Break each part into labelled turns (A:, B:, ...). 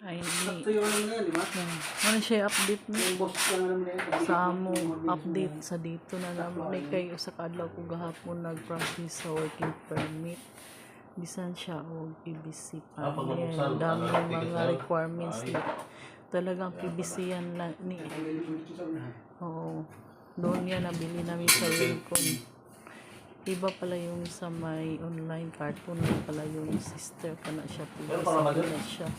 A: Ay, hindi.
B: Sakto yung ano na yan, di ba?
A: Ano siya update na?
B: Yung boss lang naman na yan.
A: Sa amo, update sa dito na naman. Ay kayo sa kadlaw ko gahapon nag-practice sa working permit. Bisan siya o PBC pa. Yan, dami yung mga requirements na talagang PBC yan na, ni. Oo. Doon yan nabili namin sa Lincoln. Iba pala yung sa may online cartoon na pala yung sister pa na siya. PBC pa na siya.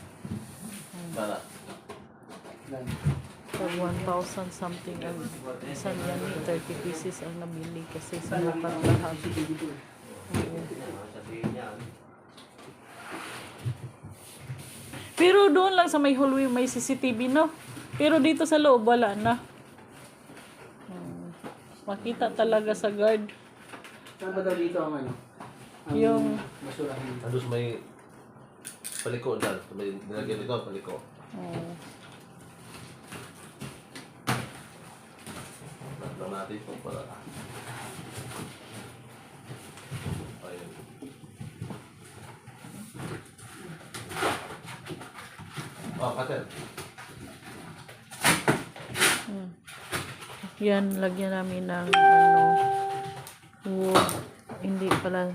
A: Pag 1,000 something ang isang yan, 30 pieces ang nabili kasi sinukat lahat. Pero doon lang sa may hallway may CCTV, no? Pero dito sa loob wala na. Makita talaga sa guard.
B: Saan ba daw dito ang ano?
A: Yung
B: basurahan.
C: Andun sa may paliko dyan. May nilagyan dito, paliko. Lang natin ito para. Ayun. Kater.
A: yan, lagyan namin ng ano, wood. Hindi pala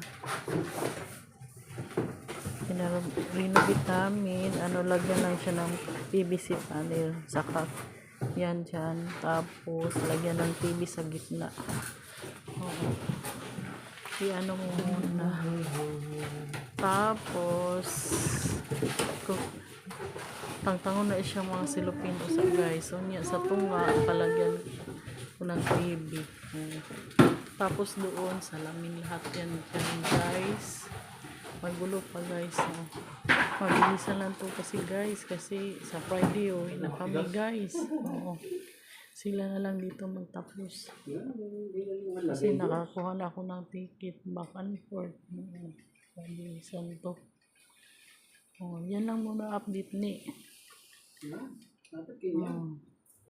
A: renovate namin. Ano, lagyan lang siya ng PVC panel. Saka yan dyan. Tapos, lagyan ng TV sa gitna. Oo. I-ano mo muna. Tapos, tangtangon na siya mga silupin sa guys. So, niya sa tunga, palagyan ko ng TV. Tapos doon, salamin lahat yan guys. Magulo pa guys. Mabilisan lang to kasi guys. Kasi sa Friday, na kami guys. Oo. Sila na lang dito magtapos. Kasi nakakuha na ako ng ticket back and forth. Mabilisan to. Yan lang muna update ni.